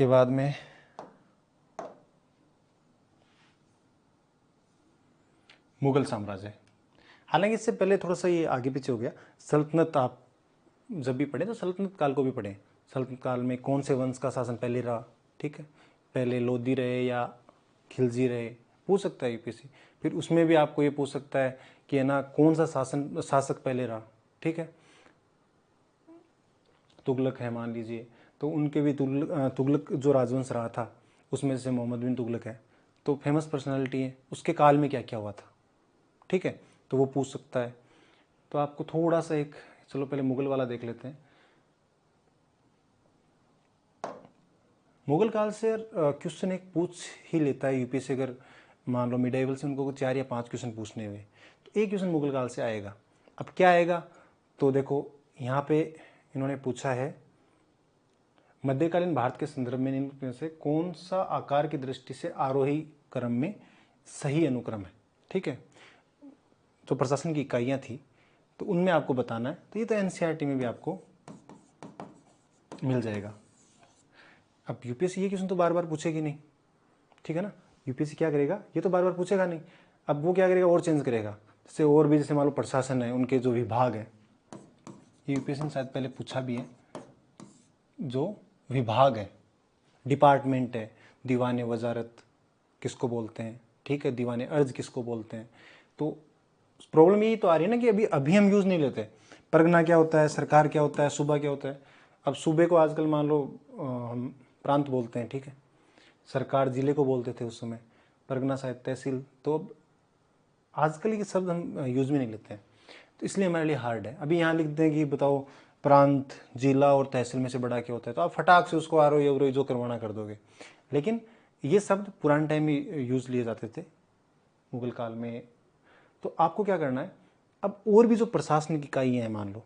इसके बाद में मुगल साम्राज्य। हालांकि इससे पहले थोड़ा सा ये आगे पीछे हो गया। सल्तनत आप जब भी पढ़ें तो सल्तनत काल को भी पढ़ें। सल्तनत काल में कौन से वंश का शासन पहले रहा, ठीक है, पहले लोधी रहे या खिलजी रहे, पूछ सकता है यूपीएससी। फिर उसमें भी आपको ये पूछ सकता है कि है ना कौन सा शासक पहले रहा, ठीक है। तुगलक है मान लीजिए, तो उनके भी तुगलक जो राजवंश रहा था उसमें से मोहम्मद बिन तुगलक है, तो फेमस पर्सनालिटी है, उसके काल में क्या क्या हुआ था, ठीक है, तो वो पूछ सकता है। तो आपको थोड़ा सा एक, चलो पहले मुगल वाला देख लेते हैं। मुगल काल से क्वेश्चन एक पूछ ही लेता है यूपीएससी, अगर मान लो मिडाइवल से उनको 4 या 5 क्वेश्चन पूछने हुए तो एक क्वेश्चन मुगल काल से आएगा। अब क्या आएगा, तो देखो यहाँ पे इन्होंने पूछा है मध्यकालीन भारत के संदर्भ में निम्न में से कौन सा आकार की दृष्टि से आरोही क्रम में सही अनुक्रम है, ठीक है। जो प्रशासन की इकाइयाँ थी तो उनमें आपको बताना है, तो ये तो एनसीईआरटी में भी आपको मिल जाएगा। अब यूपीएससी ये क्वेश्चन तो बार बार पूछेगी नहीं, ठीक है ना। यूपीएससी क्या करेगा, ये तो बार बार पूछेगा नहीं, अब वो क्या करेगा और चेंज करेगा। जैसे और भी, जैसे मान लो प्रशासन है, उनके जो विभाग हैं, यूपीएससी ने शायद पहले पूछा भी है, जो विभाग है, डिपार्टमेंट है, दीवाने वजारत किसको बोलते हैं, ठीक है, दीवाने अर्ज किसको बोलते हैं। तो प्रॉब्लम यही तो आ रही है ना कि अभी अभी हम यूज़ नहीं लेते। परगना क्या होता है, सरकार क्या होता है, सूबा क्या होता है। अब सूबे को आजकल मान लो हम प्रांत बोलते हैं, ठीक है, सरकार जिले को बोलते थे उस समय, परगना शायद तहसील। तो अब आजकल ये शब्द हम यूज़ में नहीं लेते हैं, तो इसलिए हमारे लिए हार्ड है। अभी यहाँ लिखते हैं कि बताओ प्रांत, जिला और तहसील में से बड़ा क्या होता है, तो आप फटाक से उसको आरो अवरोही जो करवाना कर दोगे। लेकिन ये शब्द पुराने टाइम में यूज़ लिए जाते थे मुगल काल में। तो आपको क्या करना है, अब और भी जो प्रशासनिक इकाइयाँ हैं, मान लो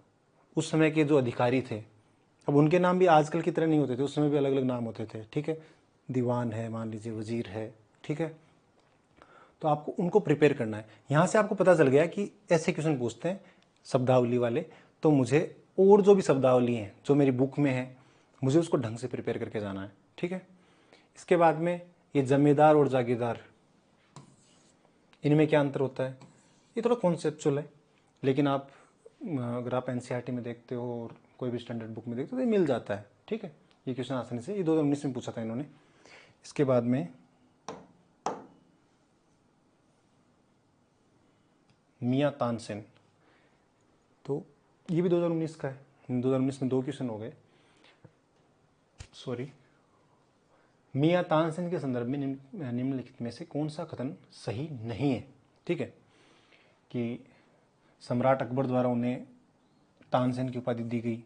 उस समय के जो अधिकारी थे, अब उनके नाम भी आजकल की तरह नहीं होते थे, उस समय भी अलग अलग नाम होते थे, ठीक है। दीवान है, मान लीजिए वजीर है, ठीक है। तो आपको उनको प्रिपेयर करना है। यहाँ से आपको पता चल गया कि ऐसे क्वेश्चन पूछते हैं शब्दावली वाले, तो मुझे और जो भी शब्दावली हैं जो मेरी बुक में है, मुझे उसको ढंग से प्रिपेयर करके जाना है, ठीक है। इसके बाद में ये जमींदार और जागीरदार, इनमें क्या अंतर होता है, ये थोड़ा कॉन्सेप्चुअल है, लेकिन आप अगर आप एनसीईआरटी में देखते हो और कोई भी स्टैंडर्ड बुक में देखते हो तो ये मिल जाता है, ठीक है। ये क्वेश्चन आसानी से, ये 2019 में पूछा था इन्होंने। इसके बाद में मियाँ तानसेन, तो ये भी 2019 का है। 2019 में 2 क्वेश्चन हो गए, सॉरी। मियाँ तानसेन के संदर्भ में निम्नलिखित में से कौन सा कथन सही नहीं है, ठीक है, कि सम्राट अकबर द्वारा उन्हें तानसेन की उपाधि दी गई।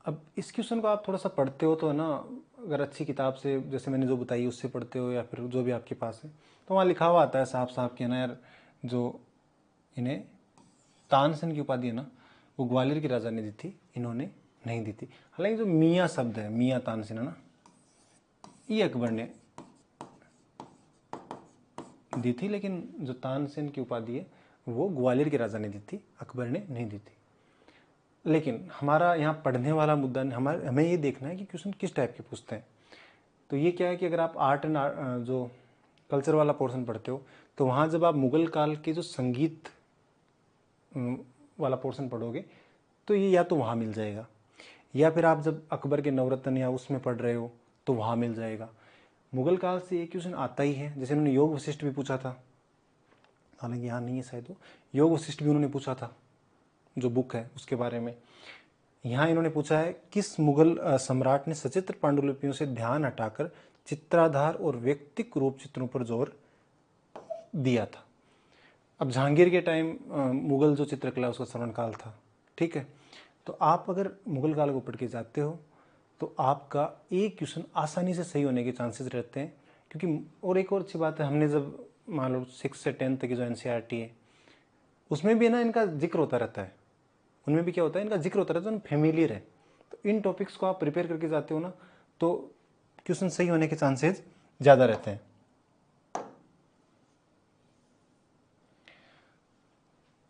अब इस क्वेश्चन को आप थोड़ा सा पढ़ते हो तो है ना, अगर अच्छी किताब से, जैसे मैंने जो बताई उससे पढ़ते हो या फिर जो भी आपके पास है, तो वहाँ लिखा हुआ आता है साफ साफ कि ना यार, जो इन्हें तानसेन की उपाधि है ना, वो ग्वालियर के राजा ने दी थी, इन्होंने नहीं दी थी। हालांकि जो मियाँ शब्द है, मियाँ तानसेन है ना, ये अकबर ने दी थी, लेकिन जो तानसेन की उपाधि है वो ग्वालियर के राजा ने दी थी, अकबर ने नहीं दी थी। लेकिन हमारा यहाँ पढ़ने वाला मुद्दा, हमें ये देखना है कि क्वेश्चन किस टाइप के पूछते हैं। तो ये क्या है कि अगर आप आर्ट एंड जो कल्चर वाला पोर्शन पढ़ते हो, तो वहाँ जब आप मुगल काल के जो संगीत वाला पोर्शन पढ़ोगे तो ये या तो वहाँ मिल जाएगा, या फिर आप जब अकबर के नवरत्न या उसमें पढ़ रहे हो तो वहाँ मिल जाएगा। मुगल काल से एक क्वेश्चन आता ही है, जैसे उन्होंने योग वशिष्ठ भी पूछा था, हालांकि यहाँ नहीं है शायद, वो योग वशिष्ठ भी उन्होंने पूछा था जो बुक है उसके बारे में। यहाँ इन्होंने पूछा है किस मुगल सम्राट ने सचित्र पांडुलिपियों से ध्यान हटाकर चित्राधार और व्यक्तिक रूप चित्रों पर जोर दिया था। अब जहांगीर के टाइम मुगल जो चित्रकला उसका स्वर्णकाल था, ठीक है। तो आप अगर मुगल काल को पढ़ के जाते हो तो आपका एक क्वेश्चन आसानी से सही होने के चांसेस रहते हैं, क्योंकि और एक और अच्छी बात है, हमने जब मान लो 6 से 10 तक की जो एनसीईआरटी है उसमें भी ना इनका जिक्र होता रहता है, उनमें भी क्या होता है, इनका जिक्र होता रहता है, फेमिलियर है। तो इन टॉपिक्स को आप प्रिपेयर करके जाते हो ना, तो क्वेश्चन सही होने के चांसेस ज़्यादा रहते हैं।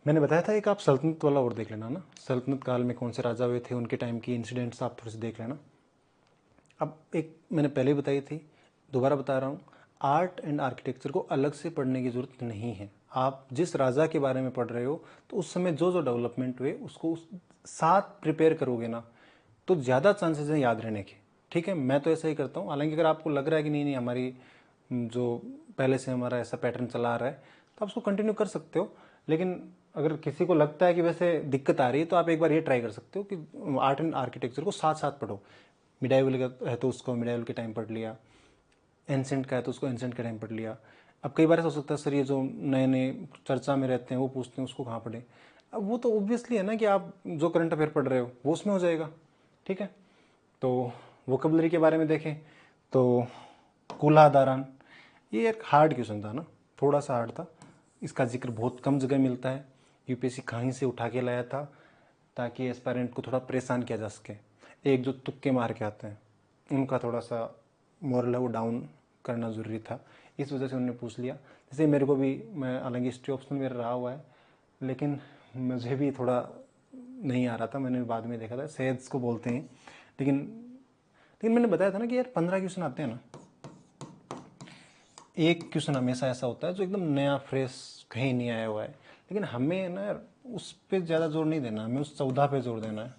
मैंने बताया था एक आप सल्तनत वाला और देख लेना ना, सल्तनत काल में कौन से राजा हुए थे, उनके टाइम की इंसिडेंट्स आप थोड़े से देख लेना। अब एक मैंने पहले ही बताई थी, दोबारा बता रहा हूँ, आर्ट एंड आर्किटेक्चर को अलग से पढ़ने की ज़रूरत नहीं है। आप जिस राजा के बारे में पढ़ रहे हो तो उस समय जो जो डेवलपमेंट हुए उसको साथ प्रिपेयर करोगे ना, तो ज़्यादा चांसेस हैं याद रहने के। ठीक है, मैं तो ऐसा ही करता हूँ। हालांकि अगर आपको लग रहा है कि नहीं नहीं हमारी जो पहले से हमारा ऐसा पैटर्न चला आ रहा है, तो आप उसको कंटिन्यू कर सकते हो। लेकिन अगर किसी को लगता है कि वैसे दिक्कत आ रही है, तो आप एक बार ये ट्राई कर सकते हो कि आर्ट एंड आर्किटेक्चर को साथ साथ पढ़ो। मिडाइवल का है तो उसको मिडाइवल के टाइम पढ़ लिया, एंसेंट का है तो उसको एंसेंट के टाइम पढ़ लिया। अब कई बार ऐसा हो सकता है सर ये जो नए नए चर्चा में रहते हैं वो पूछते हैं उसको कहाँ पढ़े। अब वो तो ऑब्वियसली है ना कि आप जो करंट अफेयर पढ़ रहे हो वो उसमें हो जाएगा। ठीक है, तो वोकेबलरी के बारे में देखें तो कूल्हा दारान, ये एक हार्ड क्वेश्चन था ना, थोड़ा सा हार्ड था। इसका जिक्र बहुत कम जगह मिलता है। यूपीएससी कहीं से उठा के लाया था ताकि एस्पायरेंट को थोड़ा परेशान किया जा सके। एक जो तुक्के मार के आते हैं उनका थोड़ा सा मोरल है वो डाउन करना ज़रूरी था, इस वजह से उन्होंने पूछ लिया। जैसे मेरे को भी, मैं हालांकि हिस्ट्री ऑप्शन मेरा रहा हुआ है, लेकिन मुझे भी थोड़ा नहीं आ रहा था। मैंने बाद में देखा था, सेहत को बोलते हैं। लेकिन मैंने बताया था ना कि यार 15 क्वेश्चन आते हैं ना, एक क्वेश्चन हमेशा ऐसा होता है जो एकदम नया फ्रेश कहीं नहीं आया हुआ है। लेकिन हमें ना यार उस पर ज़्यादा जोर नहीं देना, हमें उस 14 पे जोर देना है।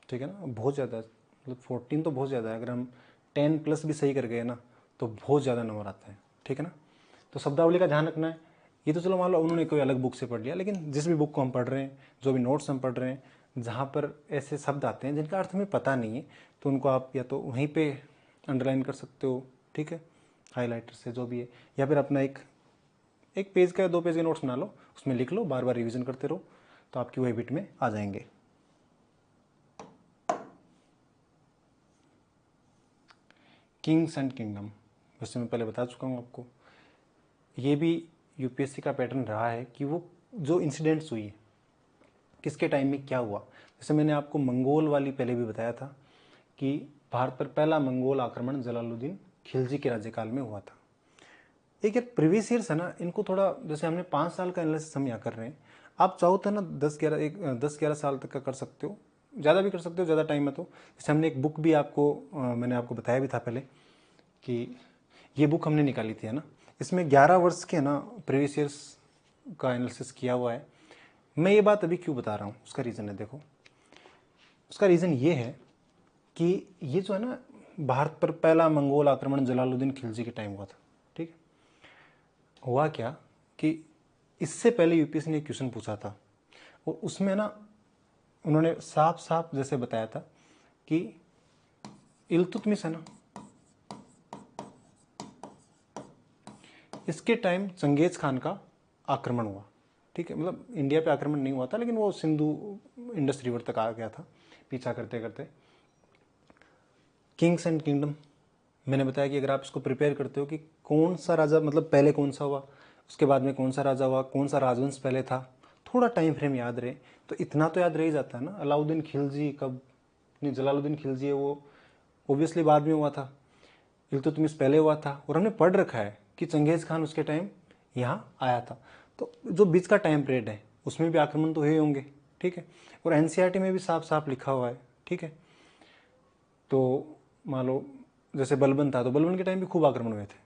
ठीक है ना, बहुत ज़्यादा, मतलब 14 तो बहुत ज़्यादा है। अगर हम 10 प्लस भी सही कर गए ना तो बहुत ज़्यादा नंबर आता है। ठीक है ना, तो शब्दावली का ध्यान रखना है। ये तो चलो मान लो उन्होंने कोई अलग बुक से पढ़ लिया, लेकिन जिस भी बुक को हम पढ़ रहे हैं, जो भी नोट्स हम पढ़ रहे हैं, जहाँ पर ऐसे शब्द आते हैं जिनका अर्थ हमें पता नहीं है, तो उनको आप या तो वहीं पे अंडरलाइन कर सकते हो, ठीक है, हाईलाइटर से जो भी है, या फिर अपना एक एक पेज का या 2 पेज के नोट्स बना लो, उसमें लिख लो, बार बार रिविजन करते रहो, तो आपकी वो हैबिट में आ जाएंगे। किंग्स एंड किंगडम, वैसे मैं पहले बता चुका हूँ आपको। ये भी यूपीएससी का पैटर्न रहा है कि वो जो इंसिडेंट्स हुई, किसके टाइम में क्या हुआ। जैसे मैंने आपको मंगोल वाली पहले भी बताया था कि भारत पर पहला मंगोल आक्रमण जलालुद्दीन खिलजी के राज्यकाल में हुआ था। एक यार प्रीवियस ईयर्स है ना, इनको थोड़ा, जैसे हमने 5 साल का एनालिसिस हम यहाँ कर रहे हैं, आप चाहो तो ना 10-11 साल तक का कर सकते हो, ज़्यादा भी कर सकते हो, ज़्यादा टाइम में। तो जैसे हमने एक बुक भी आपको मैंने आपको बताया भी था पहले कि ये बुक हमने निकाली थी, है ना, इसमें 11 वर्ष के ना प्रीवियस ईयर्स का एनालिसिस किया हुआ है। मैं ये बात अभी क्यों बता रहा हूँ, उसका रीज़न है, देखो उसका रीज़न ये है कि ये जो है ना, भारत पर पहला मंगोल आक्रमण जलालुद्दीन खिलजी के टाइम हुआ था। ठीक, हुआ क्या कि इससे पहले यूपीएससी ने एक क्वेश्चन पूछा था, और उसमें ना उन्होंने साफ साफ जैसे बताया था कि इल्तुतमिश है ना, इसके टाइम चंगेज खान का आक्रमण हुआ। ठीक है, मतलब इंडिया पे आक्रमण नहीं हुआ था, लेकिन वो सिंधु इंडस रिवर तक आ गया था पीछा करते करते। किंग्स एंड किंगडम, मैंने बताया कि अगर आप इसको प्रिपेयर करते हो कि कौन सा राजा, मतलब पहले कौन सा हुआ, उसके बाद में कौन सा राजा हुआ, कौन सा राजवंश पहले था, थोड़ा टाइम फ्रेम याद रहे तो इतना तो याद रह ही जाता है ना। अलाउद्दीन खिलजी कब, नहीं जलालुद्दीन खिलजी है वो ओबियसली बाद में हुआ था, इल्तुतमिश पहले हुआ था, और हमने पढ़ रखा है कि चंगेज खान उसके टाइम यहाँ आया था। तो जो बीच का टाइम पीरियड है उसमें भी आक्रमण तो हुए होंगे। ठीक है, और एनसीईआरटी में भी साफ साफ लिखा हुआ है। ठीक है, तो मान लो जैसे बलबन था, तो बलबन के टाइम भी खूब आक्रमण हुए थे।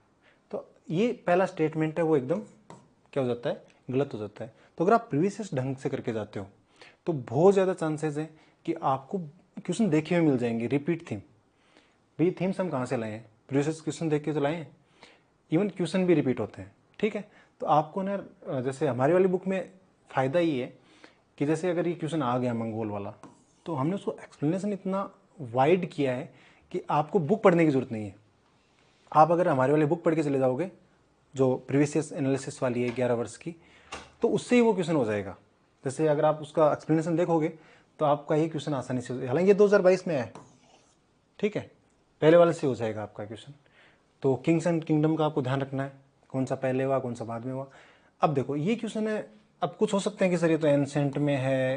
तो ये पहला स्टेटमेंट है वो एकदम क्या हो जाता है, गलत हो जाता है। तो अगर आप प्रीवियस ढंग से करके जाते हो तो बहुत ज़्यादा चांसेस है कि आपको क्वेश्चन देखे हुए मिल जाएंगे, रिपीट थीम। भाई थीम्स हम कहाँ से लाए हैं, प्रीवियस क्वेश्चन देख के तो लाए हैं, इवन क्वेश्चन भी रिपीट होते हैं। ठीक है, तो आपको ना जैसे हमारी वाली बुक में फ़ायदा ये है कि जैसे अगर ये क्वेश्चन आ गया मंगोल वाला, तो हमने उसको एक्सप्लेनेशन इतना वाइड किया है कि आपको बुक पढ़ने की ज़रूरत नहीं है। आप अगर हमारे वाले बुक पढ़ के चले जाओगे जो प्रीवियस एनालिसिस वाली है 11 वर्ष की, तो उससे ही वो क्वेश्चन हो जाएगा। जैसे अगर आप उसका एक्सप्लेनेशन देखोगे तो आपका ये क्वेश्चन आसानी से, हालांकि ये 2022 में है, ठीक है, पहले वाले से हो जाएगा आपका क्वेश्चन। तो किंग्स एंड किंगडम का आपको ध्यान रखना है, कौन सा पहले हुआ कौन सा बाद में हुआ। अब देखो ये क्वेश्चन है, अब कुछ हो सकते हैं कि सर ये तो एंसेंट में है,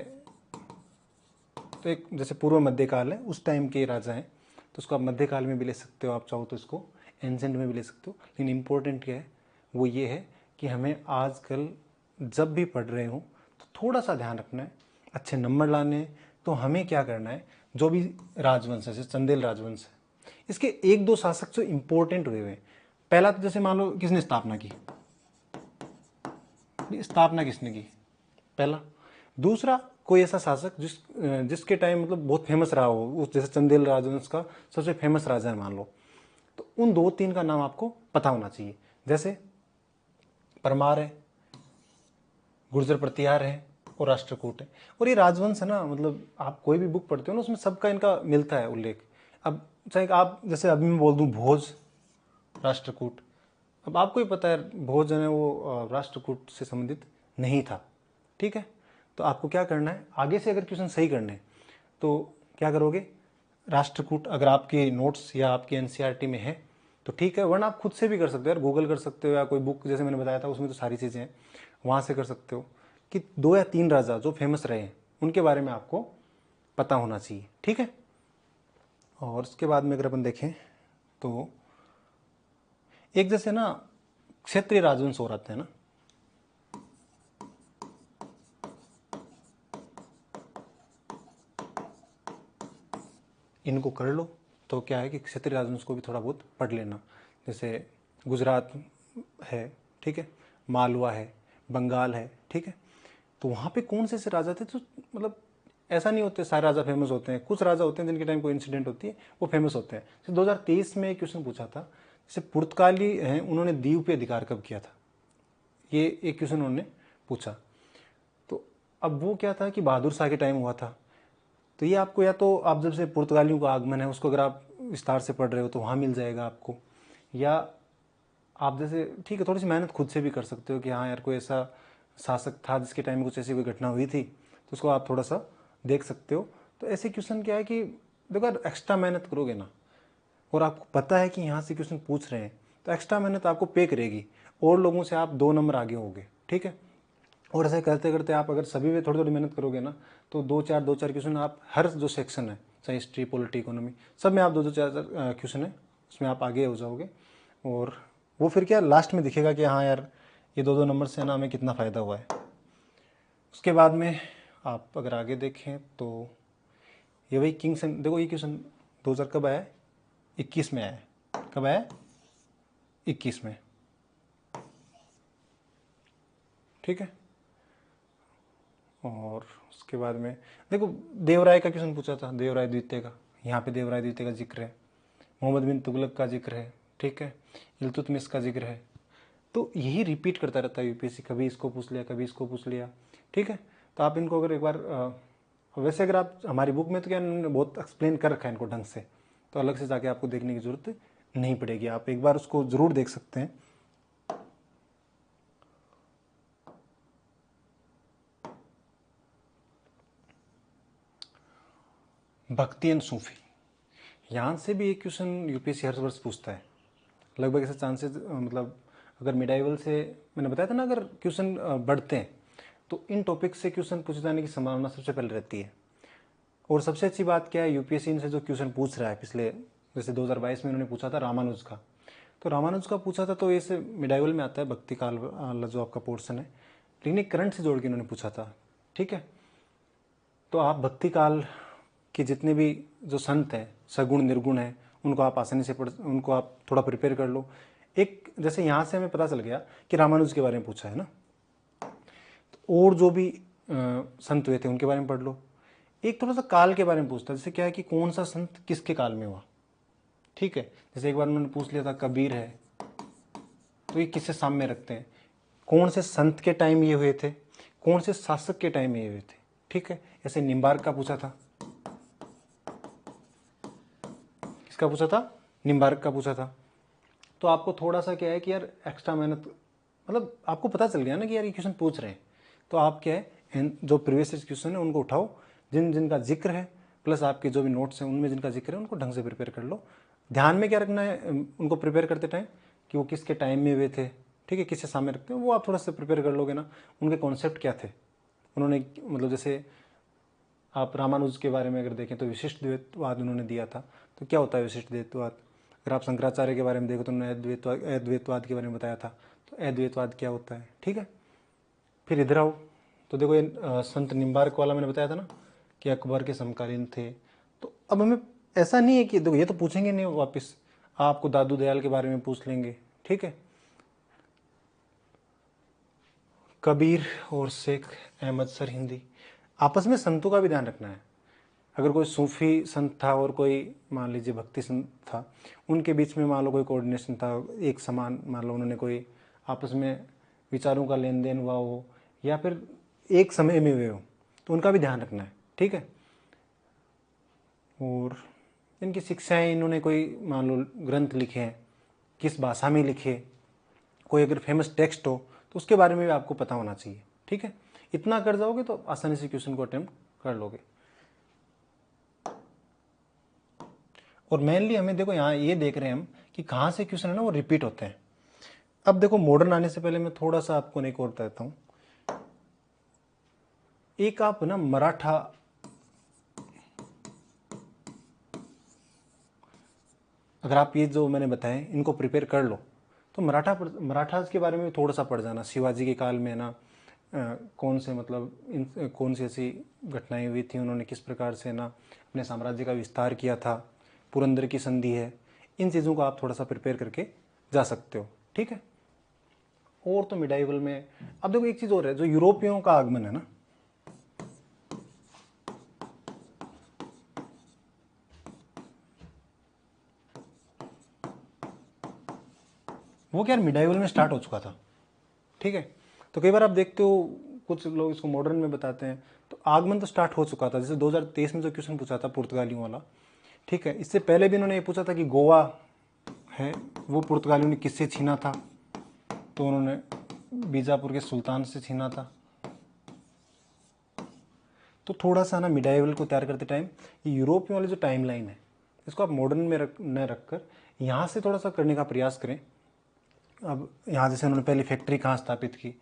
तो एक जैसे पूर्व मध्यकाल है उस टाइम के राजा हैं, तो उसको आप मध्यकाल में भी ले सकते हो, आप चाहो तो इसको एंसेंट में भी ले सकते हो। लेकिन इम्पोर्टेंट क्या है, वो ये है कि हमें आजकल जब भी पढ़ रहे हो तो थोड़ा सा ध्यान रखना है, अच्छे नंबर लाने हैं। तो हमें क्या करना है, जो भी राजवंश है, जैसे चंदेल राजवंश है, इसके एक दो शासक जो इंपॉर्टेंट हुए हुए। पहला तो जैसे मान लो किसने स्थापना की, स्थापना किसने की, पहला। दूसरा, कोई ऐसा शासक जिसके टाइम मतलब बहुत फेमस रहा हो, उस जैसे चंदेल राजवंश का सबसे फेमस राजा है मान लो, तो उन दो तीन का नाम आपको पता होना चाहिए। जैसे परमार है, गुर्जर प्रतिहार है और राष्ट्रकूट है। और ये राजवंश है ना, मतलब आप कोई भी बुक पढ़ते हो ना, उसमें सबका इनका मिलता है उल्लेख। अब चाहे आप जैसे अभी मैं बोल दूं भोज, राष्ट्रकूट, अब आपको ही पता है भोज जो है वो राष्ट्रकूट से संबंधित नहीं था, ठीक है। तो आपको क्या करना है, आगे से अगर क्वेश्चन सही करने हैं तो क्या करोगे, राष्ट्रकूट अगर आपके नोट्स या आपकी एनसीईआरटी में है तो ठीक है, वरना आप खुद से भी कर सकते हो यार, गूगल कर सकते हो, या कोई बुक जैसे मैंने बताया था उसमें तो सारी चीज़ें हैं, वहाँ से कर सकते हो कि 2 या 3 राजा जो फेमस रहे हैं उनके बारे में आपको पता होना चाहिए, ठीक है। और उसके बाद में अगर अपन देखें तो एक जैसे ना क्षेत्रीय राजवंश हो रहते हैं ना, इनको कर लो तो क्या है कि क्षेत्रीय राजवंश को भी थोड़ा बहुत पढ़ लेना। जैसे गुजरात है, ठीक है, मालवा है, बंगाल है, ठीक है। तो वहाँ पे कौन से ऐसे राजा थे जो मतलब ऐसा नहीं होते सारे राजा फेमस होते हैं, कुछ राजा होते हैं जिनके टाइम कोई इंसिडेंट होती है वो फेमस होते हैं। जैसे 2023 में एक क्वेश्चन पूछा था, जैसे पुर्तगाली हैं उन्होंने दीव पे अधिकार कब किया था, ये एक क्वेश्चन उन्होंने पूछा। तो अब वो क्या था कि बहादुर शाह के टाइम हुआ था। तो ये आपको, या तो आप जब से पुर्तगालियों का आगमन है उसको अगर आप विस्तार से पढ़ रहे हो तो वहाँ मिल जाएगा आपको, या आप जैसे ठीक है थोड़ी सी मेहनत खुद से भी कर सकते हो कि हाँ यार कोई ऐसा शासक था जिसके टाइम में कुछ ऐसी कोई घटना हुई थी, तो उसको आप थोड़ा सा देख सकते हो। तो ऐसे क्वेश्चन क्या है कि देखो यार एक्स्ट्रा मेहनत करोगे ना, और आपको पता है कि यहाँ से क्वेश्चन पूछ रहे हैं, तो एक्स्ट्रा मेहनत आपको पे करेगी और लोगों से आप 2 नंबर आगे होगे, ठीक है। और ऐसे करते करते आप अगर सभी में थोड़ी थोड़ी मेहनत करोगे ना, तो दो चार क्वेश्चन आप हर जो सेक्शन है, चाहे हिस्ट्री, पॉलिटी, इकोनॉमी, सब में आप दो चार क्वेश्चन है उसमें आप आगे हो जाओगे। और वो फिर क्या लास्ट में दिखेगा कि हाँ यार ये 2 नंबर से ना हमें कितना फ़ायदा हुआ है। उसके बाद में आप अगर आगे देखें तो ये वही किंग्स एंड, देखो ये क्वेश्चन 2000 कब आया है, 21 में आया है। कब आया है, 21 में, ठीक है। और उसके बाद में देखो देवराय का क्वेश्चन पूछा था, देवराय द्वितीय का, यहाँ पे देवराय द्वितीय का जिक्र है, मोहम्मद बिन तुगलक का जिक्र है, ठीक है, इल्तुतमिश का जिक्र है। तो यही रिपीट करता रहता है यूपीएससी, कभी इसको पूछ लिया कभी इसको पूछ लिया, ठीक है। तो आप इनको अगर एक बार वैसे अगर आप हमारी बुक में तो क्या उन्होंने बहुत एक्सप्लेन कर रखा है इनको ढंग से, तो अलग से जाके आपको देखने की ज़रूरत नहीं पड़ेगी, आप एक बार उसको ज़रूर देख सकते हैं। भक्ति एंड सूफी, यहाँ से भी एक क्वेश्चन यूपीएससी हर वर्ष पूछता है, लगभग ऐसे चांसेस मतलब अगर मिडाइवल से मैंने बताया था ना, अगर क्वेश्चन बढ़ते हैं तो इन टॉपिक से क्वेश्चन पूछे जाने की संभावना सबसे पहले रहती है। और सबसे अच्छी बात क्या है, यूपीएससी इनसे जो क्वेश्चन पूछ रहा है पिछले, जैसे 2022 में इन्होंने पूछा था रामानुज का, तो रामानुज का पूछा था तो ये से मिडाइवल में आता है भक्ति काल वाला जो आपका पोर्शन है, लेकिन एक करंट से जोड़ के इन्होंने पूछा था, ठीक है। तो आप भक्ति काल के जितने भी जो संत हैं सगुण निर्गुण हैं उनको आप आसानी से पढ़, उनको आप थोड़ा प्रिपेयर कर लो। एक जैसे यहाँ से हमें पता चल गया कि रामानुज के बारे में पूछा है ना, तो और जो भी संत हुए थे उनके बारे में पढ़ लो। एक थोड़ा सा काल के बारे में पूछता है, जैसे क्या है कि कौन सा संत किसके काल में हुआ, ठीक है। जैसे एक बार उन्होंने पूछ लिया था कबीर है, तो ये किससे सामने रखते हैं, कौन से संत के टाइम ये हुए थे, कौन से शासक के टाइम में ये हुए थे, ठीक है। ऐसे निम्बार्क का पूछा था, किसका पूछा था, निम्बार्क का पूछा था। तो आपको थोड़ा सा क्या है कि यार एक्स्ट्रा मेहनत, मतलब आपको पता चल गया ना कि यार ये क्वेश्चन पूछ रहे हैं, तो आप क्या है जो प्रीवियस क्वेश्चन है उनको उठाओ, जिन जिनका जिक्र है प्लस आपके जो भी नोट्स हैं उनमें जिनका जिक्र है उनको ढंग से प्रिपेयर कर लो। ध्यान में क्या रखना है उनको प्रिपेयर करते टाइम, कि वो किसके टाइम में हुए थे, ठीक है, किससे सामने रखते हैं, वो आप थोड़ा सा प्रिपेयर कर लोगे ना। उनके कॉन्सेप्ट क्या थे, उन्होंने मतलब जैसे आप रामानुज के बारे में अगर देखें तो विशिष्ट द्वैतवाद उन्होंने दिया था। तो क्या होता है विशिष्ट द्वैतवाद, अगर आप शंकराचार्य के बारे में देखो तो उन्होंने अद्वैतवाद के बारे में बताया था, तो अद्वैतवाद क्या होता है, ठीक है। फिर इधर आओ तो देखो ये संत निम्बार्क वाला मैंने बताया था ना कि अकबर के समकालीन थे, तो अब हमें ऐसा नहीं है कि देखो ये तो पूछेंगे नहीं वापस, आपको दादू दयाल के बारे में पूछ लेंगे, ठीक है। कबीर और शेख अहमद सर हिंदी, आपस में संतों का भी ध्यान रखना है। अगर कोई सूफी संत था और कोई मान लीजिए भक्ति संत था, उनके बीच में मान लो कोई कोऑर्डिनेशन था, एक समान मान लो उन्होंने कोई आपस में विचारों का लेन देन हुआ हो, या फिर एक समय में हुए हो, तो उनका भी ध्यान रखना है, ठीक है। और इनकी शिक्षाएं, इन्होंने कोई मान लो ग्रंथ लिखे हैं, किस भाषा में लिखे, कोई अगर फेमस टेक्स्ट हो तो उसके बारे में भी आपको पता होना चाहिए, ठीक है। इतना कर जाओगे तो आसानी से क्वेश्चन को अटेम्प्ट कर लोगे। और मेनली हमें देखो यहाँ ये देख रहे हैं हम कि कहाँ से क्वेश्चन है ना वो रिपीट होते हैं। अब देखो मॉडर्न आने से पहले मैं थोड़ा सा आपको एक और बताता हूँ। एक आप ना मराठा, अगर आप ये जो मैंने बताए इनको प्रिपेयर कर लो तो मराठास के बारे में थोड़ा सा पढ़ जाना। शिवाजी के काल में ना कौन से मतलब कौन सी ऐसी घटनाएं हुई थी, उन्होंने किस प्रकार से ना अपने साम्राज्य का विस्तार किया था, पुरंदर की संधि है, इन चीज़ों को आप थोड़ा सा प्रिपेयर करके जा सकते हो, ठीक है। और तो मिडाइवल में अब देखो एक चीज़ और है, जो यूरोपियों का आगमन है ना, वो क्या मिडाइवल में स्टार्ट हो चुका था, ठीक है। तो कई बार आप देखते हो कुछ लोग इसको मॉडर्न में बताते हैं, तो आगमन तो स्टार्ट हो चुका था। जैसे 2023 में जो क्वेश्चन पूछा था पुर्तगालियों वाला, ठीक है, इससे पहले भी इन्होंने ये पूछा था कि गोवा है वो पुर्तगालियों ने किससे छीना था, तो उन्होंने बीजापुर के सुल्तान से छीना था। तो थोड़ा सा ना मिडाइवल को तैयार करते टाइम ये यूरोपियों वाली जो टाइम लाइन है इसको आप मॉडर्न में न रख कर यहाँ से थोड़ा सा करने का प्रयास करें। अब यहाँ जैसे उन्होंने पहली फैक्ट्री कहाँ स्थापित की,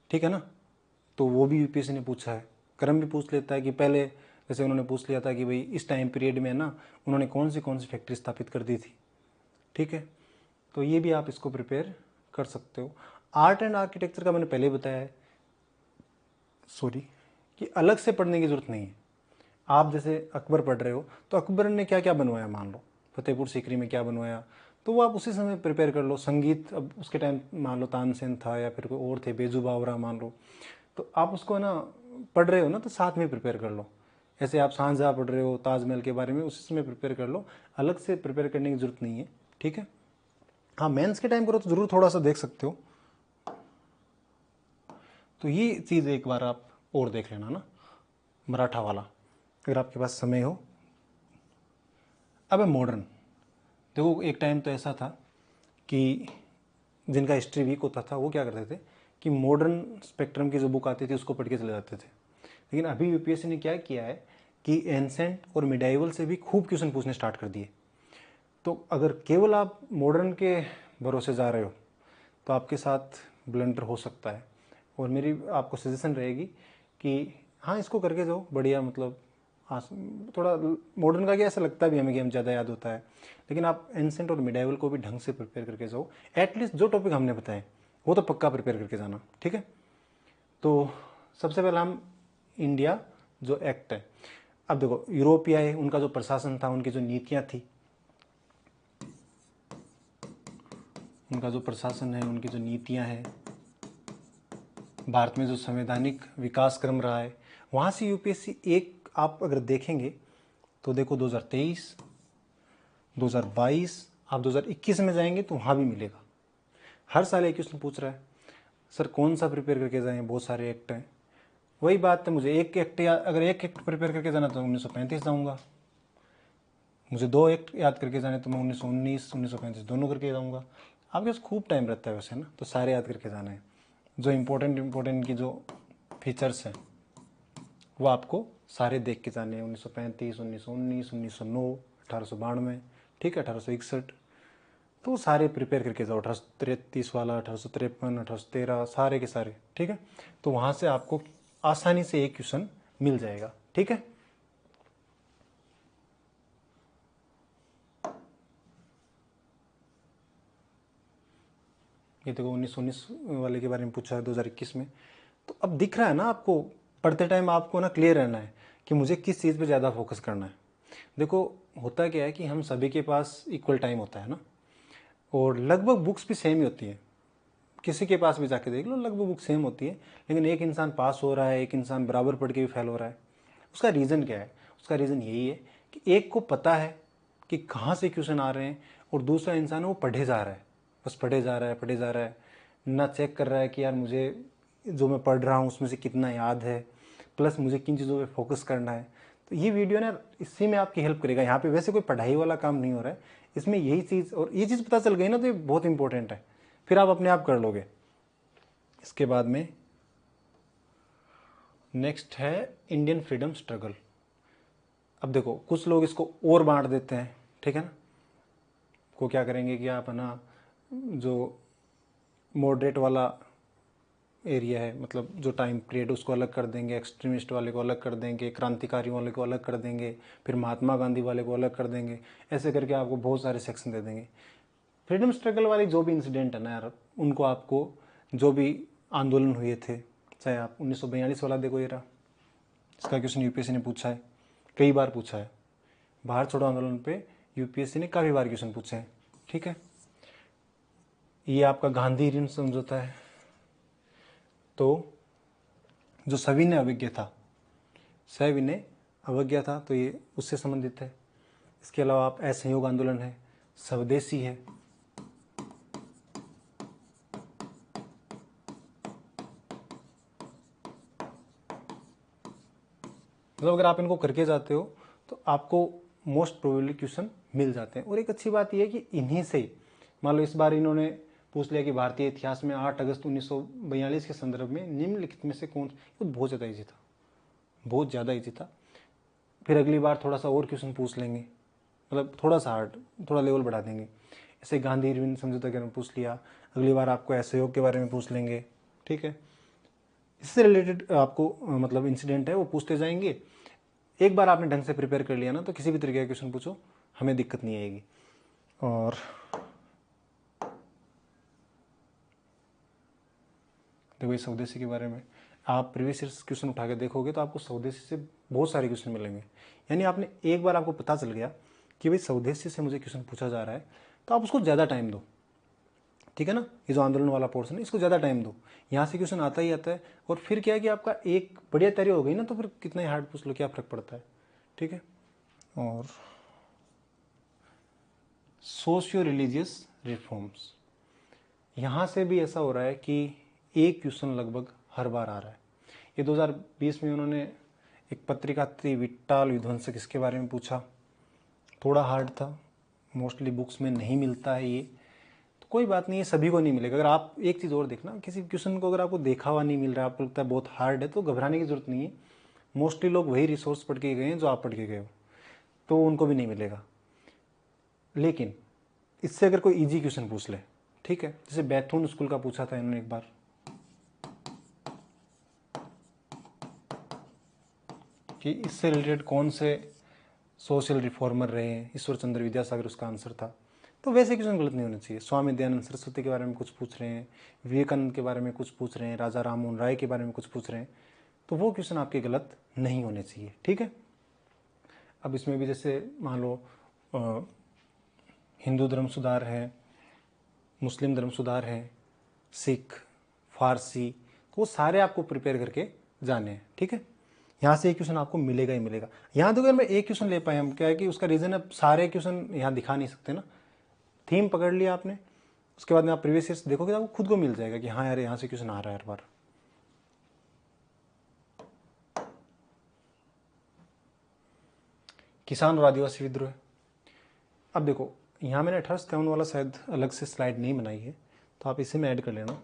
ठीक है ना, तो वो भी यूपीएससी ने पूछा है। क्रम भी पूछ लेता है कि पहले जैसे उन्होंने पूछ लिया था कि भाई इस टाइम पीरियड में ना उन्होंने कौन सी फैक्ट्री स्थापित कर दी थी, ठीक है। तो ये भी आप इसको प्रिपेयर कर सकते हो। आर्ट एंड आर्किटेक्चर का मैंने पहले बताया है, सॉरी, कि अलग से पढ़ने की ज़रूरत नहीं है। आप जैसे अकबर पढ़ रहे हो तो अकबर ने क्या क्या बनवाया, मान लो फतेहपुर सीकरी में क्या बनवाया, तो वो आप उसी समय प्रिपेयर कर लो। संगीत अब उसके टाइम मान लो तानसेन था या फिर कोई और थे, बेजू बावरा मान लो, तो आप उसको ना पढ़ रहे हो ना तो साथ में प्रिपेयर कर लो। ऐसे आप शाहजहाँ पढ़ रहे हो ताजमहल के बारे में, उसी समय प्रिपेयर कर लो, अलग से प्रिपेयर करने की ज़रूरत नहीं है, ठीक है। हाँ मेंस के टाइम करो तो ज़रूर थोड़ा सा देख सकते हो। तो ये चीज़ एक बार आप और देख लेना ना, मराठा वाला, अगर आपके पास समय हो। अब है मॉडर्न। देखो एक टाइम तो ऐसा था कि जिनका हिस्ट्री वीक होता था वो क्या करते थे कि मॉडर्न स्पेक्ट्रम की जो बुक आती थी उसको पढ़ के चले जाते थे। लेकिन अभी यूपीएससी ने क्या किया है कि एंसेंट और मिडाइवल से भी खूब क्वेश्चन पूछने स्टार्ट कर दिए। तो अगर केवल आप मॉडर्न के भरोसे जा रहे हो तो आपके साथ ब्लंडर हो सकता है। और मेरी आपको सजेशन रहेगी कि हाँ इसको करके जाओ, बढ़िया मतलब थोड़ा मॉडर्न का क्या ऐसा लगता भी हमें कि हम ज़्यादा याद होता है, लेकिन आप एंसेंट और मिडाइवल को भी ढंग से प्रिपेयर करके जाओ। एटलीस्ट जो टॉपिक हमने बताए वो तो पक्का प्रिपेयर करके जाना, ठीक है। तो सबसे पहले हम इंडिया जो एक्ट है, अब देखो यूरोपिया है, उनका जो प्रशासन था, उनकी जो नीतियाँ थी, उनका जो प्रशासन है, उनकी जो नीतियाँ हैं, भारत में जो संवैधानिक विकास क्रम रहा है, वहाँ से यूपीएससी एक आप अगर देखेंगे तो देखो 2023, 2022, आप 2021 में जाएंगे तो वहाँ भी मिलेगा। हर साल एक क्वेश्चन पूछ रहा है सर कौन सा प्रिपेयर करके जाएं, बहुत सारे एक्ट हैं। वही बात है, मुझे एक एक्ट अगर एक एक्ट प्रिपेयर करके जाना तो 1935 जाऊँगा, मुझे दो एक्ट याद करके जाने तो मैं 1919, 1935 दोनों करके जाऊँगा। आपके पास खूब टाइम रहता है वैसे ना, तो सारे याद करके जाना है। जो इम्पोर्टेंट की जो फीचर्स हैं वो आपको सारे देख के जाने हैं। 1935, 1919, 1909, 1892, ठीक है, 1861, तो सारे प्रिपेयर करके जाओ। 1833 वाला, 1853, 1813, सारे के सारे, ठीक है। तो वहाँ से आपको आसानी से एक क्वेश्चन मिल जाएगा, ठीक है। ये देखो 1919 वाले के बारे में पूछा है 2021 में। तो अब दिख रहा है ना आपको, पढ़ते टाइम आपको ना क्लियर रहना है कि मुझे किस चीज़ पे ज़्यादा फोकस करना है। देखो होता क्या है कि हम सभी के पास इक्वल टाइम होता है ना, और लगभग बुक्स भी सेम ही होती है, किसी के पास भी जाके देख लो लगभग बुक सेम होती है, लेकिन एक इंसान पास हो रहा है, एक इंसान बराबर पढ़ के भी फेल हो रहा है। उसका रीज़न क्या है? उसका रीज़न यही है कि एक को पता है कि कहाँ से क्वेश्चन आ रहे हैं, और दूसरा इंसान वो पढ़े जा रहा है, बस पढ़े जा रहा है, पढ़े जा रहा है, ना चेक कर रहा है कि यार मुझे जो मैं पढ़ रहा हूँ उसमें से कितना याद है, प्लस मुझे किन चीज़ों पे फोकस करना है। तो ये वीडियो ना इसी में आपकी हेल्प करेगा। यहाँ पे वैसे कोई पढ़ाई वाला काम नहीं हो रहा है, इसमें यही चीज़, और ये चीज़ पता चल गई ना तो ये बहुत इंपॉर्टेंट है, फिर आप अपने आप कर लोगे। इसके बाद में नेक्स्ट है इंडियन फ्रीडम स्ट्रगल। अब देखो कुछ लोग इसको और बांट देते हैं, ठीक है ना, को क्या करेंगे कि आप है ना जो मॉडरेट वाला एरिया है, मतलब जो टाइम पीरियड उसको अलग कर देंगे, एक्सट्रीमिस्ट वाले को अलग कर देंगे, क्रांतिकारी वाले को अलग कर देंगे, फिर महात्मा गांधी वाले को अलग कर देंगे, ऐसे करके आपको बहुत सारे सेक्शन दे देंगे। फ्रीडम स्ट्रगल वाली जो भी इंसिडेंट है ना यार, उनको आपको जो भी आंदोलन हुए थे, चाहे आप 1942 वाला देखो, ये रहा, इसका क्वेश्चन यूपीएससी ने पूछा है, कई बार पूछा है। भारत छोड़ो आंदोलन पे यूपीएससी ने काफ़ी बार क्वेश्चन पूछे हैं, ठीक है। ये आपका गांधी ऋण समझौता है, तो जो सविनय अवज्ञा था, सविनय अवज्ञा था, तो ये उससे संबंधित है। इसके अलावा आप असहयोग आंदोलन है, स्वदेशी है, मतलब अगर आप इनको करके जाते हो तो आपको मोस्ट प्रोबेबली क्वेश्चन मिल जाते हैं। और एक अच्छी बात यह है कि इन्हीं से, मान लो इस बार इन्होंने पूछ लिया कि भारतीय इतिहास में 8 अगस्त 1942 के संदर्भ में निम्नलिखित में से कौन, तो बहुत ज़्यादा ईजी था, बहुत ज़्यादा ईजी था। फिर अगली बार थोड़ा सा और क्वेश्चन पूछ लेंगे, मतलब थोड़ा सा हार्ड, थोड़ा लेवल बढ़ा देंगे। ऐसे गांधी इरविन समझौता के बारे में पूछ लिया, अगली बार आपको असहयोग के बारे में पूछ लेंगे, ठीक है। इससे रिलेटेड आपको मतलब इंसिडेंट है वो पूछते जाएंगे। एक बार आपने ढंग से प्रिपेयर कर लिया ना तो किसी भी तरीके का क्वेश्चन पूछो, हमें दिक्कत नहीं आएगी। और देखो ये स्वदेशी के बारे में आप प्रीवियस ईयर क्वेश्चन उठा के देखोगे तो आपको स्वदेशी से बहुत सारे क्वेश्चन मिलेंगे। यानी आपने एक बार आपको पता चल गया कि भाई स्वदेशी से मुझे क्वेश्चन पूछा जा रहा है, तो आप उसको ज़्यादा टाइम दो, ठीक है ना। ये जो आंदोलन वाला पोर्शन है इसको ज़्यादा टाइम दो, यहाँ से क्वेश्चन आता ही आता है। और फिर क्या है कि आपका एक बढ़िया तैयारी हो गई ना, तो फिर कितना ही हार्ड पूछ लो क्या फ़र्क पड़ता है, ठीक है। और सोशियो रिलीजियस रिफॉर्म्स, यहाँ से भी ऐसा हो रहा है कि एक क्वेश्चन लगभग हर बार आ रहा है। ये 2020 में उन्होंने एक पत्रिका थी विट्टाल विध्वंसक, इसके बारे में पूछा, थोड़ा हार्ड था, मोस्टली बुक्स में नहीं मिलता है ये, तो कोई बात नहीं, ये सभी को नहीं मिलेगा। अगर आप एक चीज़ और देखना, किसी क्वेश्चन को अगर आपको देखा हुआ नहीं मिल रहा है, आपको लगता है बहुत हार्ड है, तो घबराने की जरूरत नहीं है। मोस्टली लोग वही रिसोर्स पढ़ के गए हैं जो आप पढ़ के गए हो, तो उनको भी नहीं मिलेगा। लेकिन इससे अगर कोई इजी क्वेश्चन पूछ ले, ठीक है, जैसे बैथून स्कूल का पूछा था इन्होंने एक बार, कि इससे रिलेटेड कौन से सोशल रिफॉर्मर रहे हैं, ईश्वर चंद्र विद्यासागर उसका आंसर था। तो वैसे क्वेश्चन गलत नहीं होने चाहिए। स्वामी दयानंद सरस्वती के बारे में कुछ पूछ रहे हैं, विवेकानंद के बारे में कुछ पूछ रहे हैं, राजा राममोहन राय के बारे में कुछ पूछ रहे हैं, तो वो क्वेश्चन आपके गलत नहीं होने चाहिए, ठीक है। अब इसमें भी जैसे मान लो हिंदू धर्म सुधार है, मुस्लिम धर्म सुधार है, सिख, फारसी, तो वो सारे आपको प्रिपेयर करके जाने हैं, ठीक है। यहाँ से एक क्वेश्चन आपको मिलेगा ही मिलेगा। यहाँ तो अगर मैं एक क्वेश्चन ले पाए, हम क्या है कि उसका रीज़न अब सारे क्वेश्चन यहाँ दिखा नहीं सकते ना, थीम पकड़ लिया आपने, उसके बाद में आप प्रीवियस ईयर देखोगे तो आपको खुद को मिल जाएगा कि हाँ यार यहाँ से क्वेश्चन आ रहा है हर बार। किसान और आदिवासी विद्रोह, अब देखो यहाँ मैंने 1857 वाला शायद अलग से स्लाइड नहीं बनाई है, तो आप इसे में ऐड कर लेना।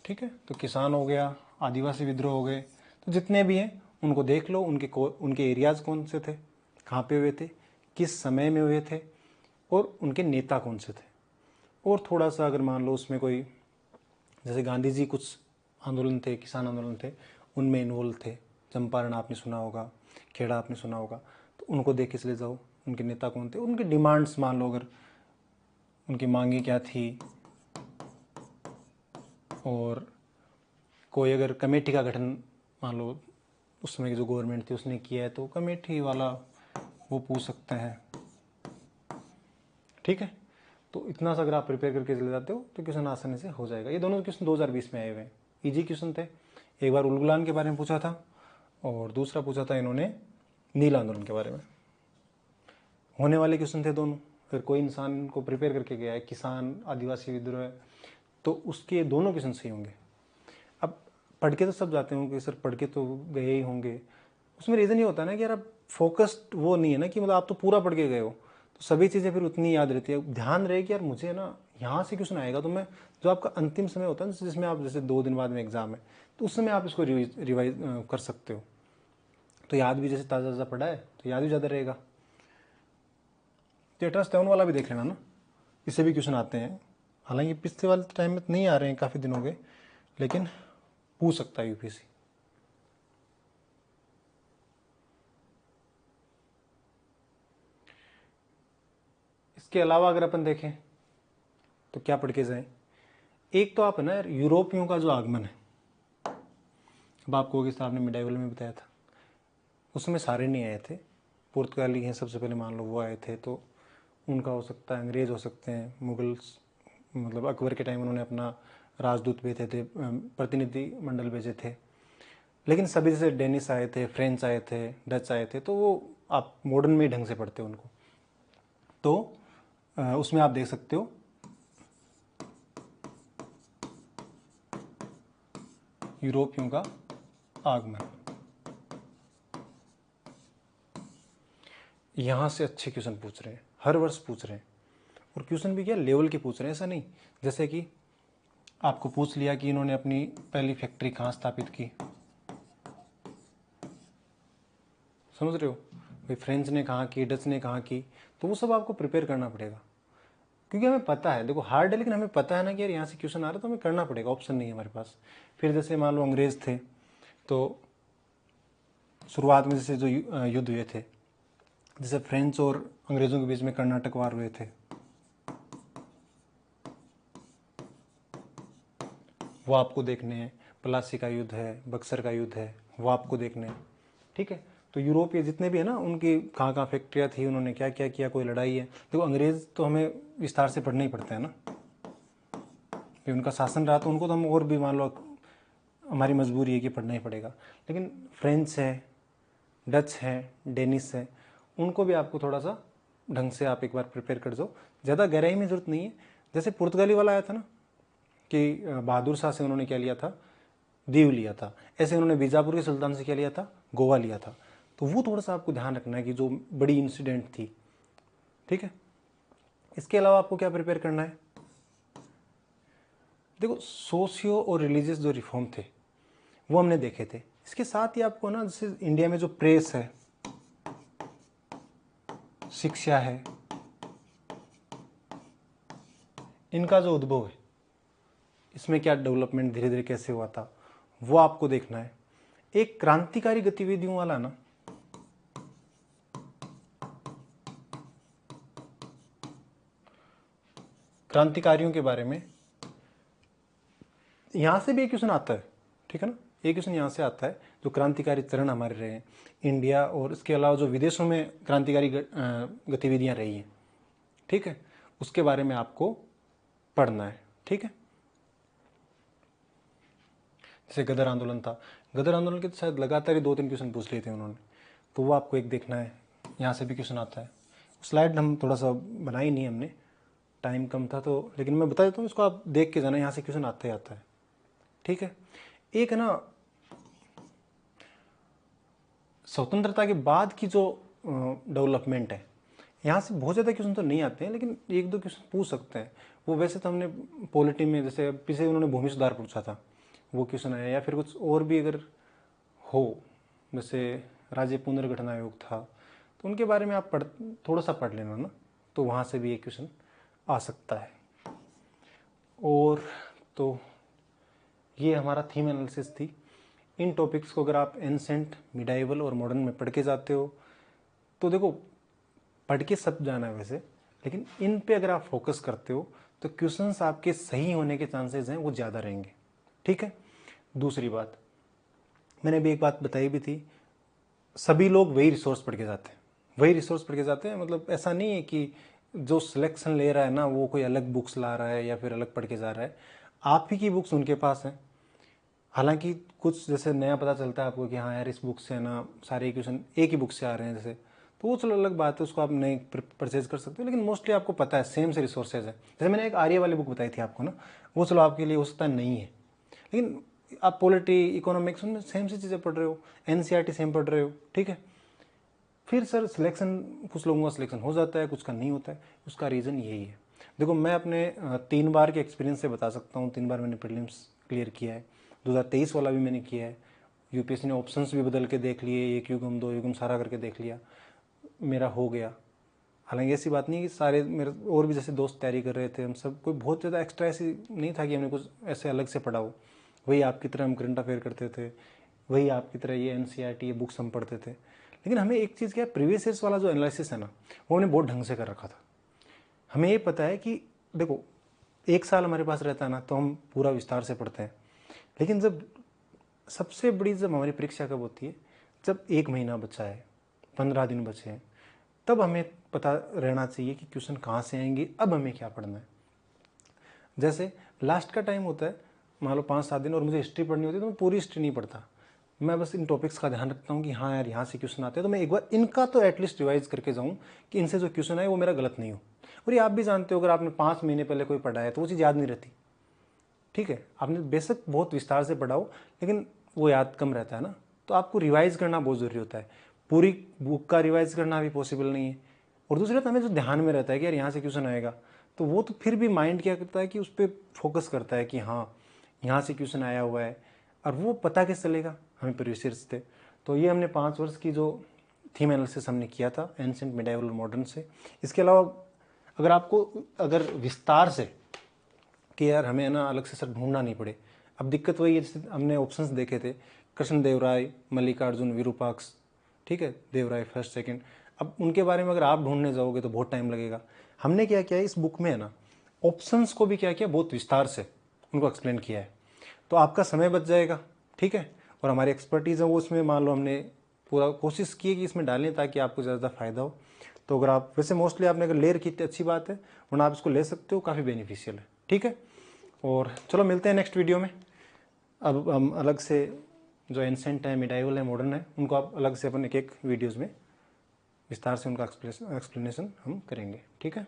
ठीक है, तो किसान हो गया, आदिवासी विद्रोह हो गए, तो जितने भी हैं उनको देख लो, उनके एरियाज़ कौन से थे, कहाँ पे हुए थे, किस समय में हुए थे, और उनके नेता कौन से थे। और थोड़ा सा अगर मान लो उसमें कोई, जैसे गांधी जी कुछ आंदोलन थे, किसान आंदोलन थे, उनमें इन्वॉल्व थे, चंपारण आपने सुना होगा, खेड़ा आपने सुना होगा, तो उनको देख के चले जाओ, उनके नेता कौन थे, उनके डिमांड्स मान लो, अगर उनकी मांगे क्या थी, और कोई अगर कमेटी का गठन मान लो उस समय की जो गवर्नमेंट थी उसने किया है तो कमेटी वाला वो पूछ सकते हैं। ठीक है, तो इतना सा अगर आप प्रिपेयर करके चले जाते हो तो क्वेश्चन आसानी से हो जाएगा। ये दोनों क्वेश्चन 2020 में आए हुए हैं, इजी क्वेश्चन थे। एक बार उलगुलान के बारे में पूछा था और दूसरा पूछा था इन्होंने नील आंदोलन के बारे में। होने वाले क्वेश्चन थे दोनों। अगर कोई इंसान को प्रिपेयर करके गया है किसान आदिवासी विद्रोह तो उसके दोनों क्वेश्चन सही होंगे। अब पढ़ के तो सब जाते होंगे सर, पढ़ के तो गए ही होंगे, उसमें रीज़न ये होता है ना कि यार आप फोकस्ड वो नहीं है ना कि मतलब आप तो पूरा पढ़ के गए हो तो सभी चीज़ें फिर उतनी याद रहती है। ध्यान रहे कि यार मुझे ना यहाँ से क्वेश्चन आएगा तो मैं जो आपका अंतिम समय होता है ना जिसमें आप जैसे 2 दिन बाद में एग्जाम है तो उस समय आप इसको रिवाइज कर सकते हो, तो याद भी जैसे ताज़ा ताज़ा पढ़ा है तो याद भी ज़्यादा रहेगा। टेट्रा स्टेवन वाला भी देख लेना ना, इससे भी क्वेश्चन आते हैं। हालांकि पिछले वाले टाइम में तो नहीं आ रहे हैं, काफ़ी दिन हो गए, लेकिन पूछ सकता है यूपीएससी। इसके अलावा अगर अपन देखें तो क्या पढ़ के जाएं। एक तो आप है ना यार यूरोपियों का जो आगमन है, अब आपको किस आपने मिडाइवल में बताया था उसमें सारे नहीं आए थे, पुर्तगाली हैं सबसे पहले मान लो वो आए थे, तो उनका हो सकता है, अंग्रेज़ हो सकते हैं, मुगल्स मतलब अकबर के टाइम उन्होंने अपना राजदूत भेजे थे, प्रतिनिधि मंडल भेजे थे। लेकिन सभी जैसे डेनिस आए थे, फ्रेंच आए थे, डच आए थे, तो वो आप मॉडर्न में ढंग से पढ़ते हो उनको। तो उसमें आप देख सकते हो यूरोपियों का आगमन, यहाँ से अच्छे क्वेश्चन पूछ रहे हैं, हर वर्ष पूछ रहे हैं। और क्वेश्चन भी क्या लेवल के पूछ रहे हैं, ऐसा नहीं जैसे कि आपको पूछ लिया कि इन्होंने अपनी पहली फैक्ट्री कहाँ स्थापित की, समझ रहे हो, भाई फ्रेंच ने कहाँ की, डच ने कहाँ की, तो वो सब आपको प्रिपेयर करना पड़ेगा क्योंकि हमें पता है, देखो हार्ड है लेकिन हमें पता है ना कि यार यहाँ से क्वेश्चन आ रहा है तो हमें करना पड़ेगा, ऑप्शन नहीं है हमारे पास। फिर जैसे मान लो अंग्रेज थे तो शुरुआत में जैसे जो युद्ध हुए थे, जैसे फ्रेंच और अंग्रेज़ों के बीच में कर्नाटक वार हुए थे, वो आपको देखने हैं। प्लासी का युद्ध है, बक्सर का युद्ध है, वो आपको देखने हैं। ठीक है, तो यूरोपीय जितने भी है ना उनकी कहाँ कहाँ फैक्ट्रियाँ थी, उन्होंने क्या क्या किया, कोई लड़ाई है, देखो अंग्रेज़ तो हमें विस्तार से पढ़ना ही पड़ता है ना, फिर उनका शासन रहा तो उनको तो हम और भी मान लो हमारी मजबूरी है कि पढ़ना ही पड़ेगा। लेकिन फ्रेंच है, डच है, डेनिस है, उनको भी आपको थोड़ा सा ढंग से आप एक बार प्रिपेयर कर दो, ज़्यादा गहराई में ज़रूरत नहीं है। जैसे पुर्तगाली वाला आया था ना कि बहादुर शाह से उन्होंने क्या लिया था, दीव लिया था, ऐसे उन्होंने बीजापुर के सुल्तान से क्या लिया था, गोवा लिया था, तो वो थोड़ा सा आपको ध्यान रखना है कि जो बड़ी इंसिडेंट थी। ठीक है, इसके अलावा आपको क्या प्रिपेयर करना है, देखो सोशियो और रिलीजियस जो रिफॉर्म थे वो हमने देखे थे। इसके साथ ही आपको ना जैसे इंडिया में जो प्रेस है, शिक्षा है, इनका जो उद्भव है, इसमें क्या डेवलपमेंट धीरे धीरे कैसे हुआ था, वो आपको देखना है। एक क्रांतिकारी गतिविधियों वाला ना, क्रांतिकारियों के बारे में यहाँ से भी एक क्वेश्चन आता है, ठीक है ना, एक क्वेश्चन यहाँ से आता है जो क्रांतिकारी चरण हमारे रहे हैं इंडिया और इसके अलावा जो विदेशों में क्रांतिकारी गतिविधियाँ रही हैं, ठीक है, उसके बारे में आपको पढ़ना है। ठीक है, जैसे गदर आंदोलन था, गदर आंदोलन के तो शायद लगातार ही 2-3 क्वेश्चन पूछ लिए थे उन्होंने, तो वो आपको एक देखना है। यहाँ से भी क्वेश्चन आता है, स्लाइड हम थोड़ा सा बनाई नहीं हमने, टाइम कम था तो, लेकिन मैं बता देता हूँ, इसको आप देख के जाना, यहाँ से क्वेश्चन आता ही आता है। ठीक है, एक है ना स्वतंत्रता के बाद की जो डेवलपमेंट है, यहाँ से बहुत ज़्यादा क्वेश्चन तो नहीं आते हैं लेकिन 1-2 क्वेश्चन पूछ सकते हैं। वो वैसे तो हमने पॉलिटी में जैसे पीछे उन्होंने भूमि सुधार पूछा था, वो क्वेश्चन आया, या फिर कुछ और भी अगर हो, जैसे राज्य पुनर्गठन आयोग था तो उनके बारे में आप थोड़ा सा पढ़ लेना ना, तो वहाँ से भी एक क्वेश्चन आ सकता है। और तो ये हमारा थीम एनालिसिस थी। इन टॉपिक्स को अगर आप एंसेंट, मिडाइवल और मॉडर्न में पढ़ के जाते हो तो देखो पढ़ के सब जाना है वैसे, लेकिन इन पे अगर आप फोकस करते हो तो क्वेश्चंस आपके सही होने के चांसेस हैं वो ज़्यादा रहेंगे। ठीक है। दूसरी बात, मैंने भी एक बात बताई भी थी, सभी लोग वही रिसोर्स पढ़ के जाते हैं, वही रिसोर्स पढ़ के जाते हैं। मतलब ऐसा नहीं है कि जो सिलेक्शन ले रहा है ना वो कोई अलग बुक्स ला रहा है या फिर अलग पढ़ के जा रहा है, आप ही की बुक्स उनके पास हैं। हालांकि कुछ जैसे नया पता चलता है आपको कि हाँ यार इस बुक से ना सारे क्वेश्चन एक ही बुक से आ रहे हैं जैसे, तो वो चलो अलग बात है, उसको आप नहीं परचेज कर सकते हो, लेकिन मोस्टली आपको पता है सेम से रिसोर्सेज है। जैसे मैंने एक आर्य वाली बुक बताई थी आपको ना, वो चलो आपके लिए हो सकता नहीं है, लेकिन आप पॉलिटी इकोनॉमिक्स उनमें सेम सी चीज़ें पढ़ रहे हो, एनसीईआरटी सेम पढ़ रहे हो, ठीक है। फिर सर सिलेक्शन, कुछ लोगों का सिलेक्शन हो जाता है, कुछ का नहीं होता है, उसका रीज़न यही है। देखो मैं अपने 3 बार के एक्सपीरियंस से बता सकता हूँ, 3 बार मैंने प्रीलिम्स क्लियर किया है, 2023 वाला भी मैंने किया है, यूपीएससी ने ऑप्शंस भी बदल के देख लिए, 1 युगम 2 युगम सारा करके देख लिया, मेरा हो गया। हालांकि ऐसी बात नहीं कि सारे मेरे और भी जैसे दोस्त तैयारी कर रहे थे, हम सब कोई बहुत ज़्यादा एक्स्ट्रा ऐसी नहीं था कि हमने कुछ ऐसे अलग से पढ़ा हो, वही आपकी तरह हम करंट अफेयर करते थे, वही आपकी तरह ये एनसीईआरटी ये बुक्स हम पढ़ते थे। लेकिन हमें एक चीज़ क्या है, प्रीवियस ईयर्स वाला जो एनालिसिस है ना वो हमने बहुत ढंग से कर रखा था। हमें ये पता है कि देखो 1 साल हमारे पास रहता है ना तो हम पूरा विस्तार से पढ़ते हैं, लेकिन जब सबसे बड़ी जब हमारी परीक्षा कब होती है, जब 1 महीना बचा है, 15 दिन बचे हैं, तब हमें पता रहना चाहिए कि क्वेश्चन कहाँ से आएंगे, अब हमें क्या पढ़ना है। जैसे लास्ट का टाइम होता है, मान लो 5-7 दिन, और मुझे हिस्ट्री पढ़नी होती है तो मैं पूरी हिस्ट्री नहीं पढ़ता, मैं बस इन टॉपिक्स का ध्यान रखता हूँ कि हाँ यार यहाँ से क्वेश्चन आते हैं तो मैं एक बार इनका तो एटलीस्ट रिवाइज करके जाऊँ कि इनसे जो क्वेश्चन आए वो मेरा गलत नहीं हो। और ये आप भी जानते हो, अगर आपने 5 महीने पहले कोई पढ़ा है तो वो चीज़ याद नहीं रहती, ठीक है। आपने बेशक बहुत विस्तार से पढ़ा हो लेकिन वो याद कम रहता है ना, तो आपको रिवाइज करना बहुत ज़रूरी होता है। पूरी बुक का रिवाइज करना भी पॉसिबल नहीं है। और दूसरी बात, हमें जो ध्यान में रहता है कि यार यहाँ से क्वेश्चन आएगा, तो वो तो फिर भी माइंड क्या करता है कि उस पर फोकस करता है कि हाँ यहाँ से क्वेश्चन आया हुआ है, और वो पता कैसे चलेगा, हमें प्रीवियस थे। तो ये हमने 5 वर्ष की जो थीम एनालिसिस हमने किया था एंशिएंट, मिडाइवल और मॉडर्न से। इसके अलावा अगर आपको अगर विस्तार से कि यार हमें ना अलग से सर ढूंढना नहीं पड़े, अब दिक्कत वही है, जैसे हमने ऑप्शंस देखे थे, कृष्णदेवराय, मल्लिकार्जुन, विरूपाक्ष, ठीक है, देवराय फर्स्ट सेकंड, अब उनके बारे में अगर आप ढूंढने जाओगे तो बहुत टाइम लगेगा। हमने क्या किया है इस बुक में है ना, ऑप्शंस को भी क्या किया, बहुत विस्तार से उनको एक्सप्लेन किया है, तो आपका समय बच जाएगा, ठीक है। और हमारी एक्सपर्टीज़ है वो उसमें मान लो हमने पूरा कोशिश की है कि इसमें डालें ताकि आपको ज़्यादा फ़ायदा हो। तो अगर आप वैसे मोस्टली आपने अगर ले रखी तो अच्छी बात है, वरना आप इसको ले सकते हो, काफ़ी बेनिफिशियल है, ठीक है। और चलो मिलते हैं नेक्स्ट वीडियो में। अब हम अलग से जो एंसेंट है, मिडाइवल है, मॉडर्न है, उनको आप अलग से अपन एक एक वीडियोज़ में विस्तार से उनका एक्सप्लेनेशन हम करेंगे, ठीक है।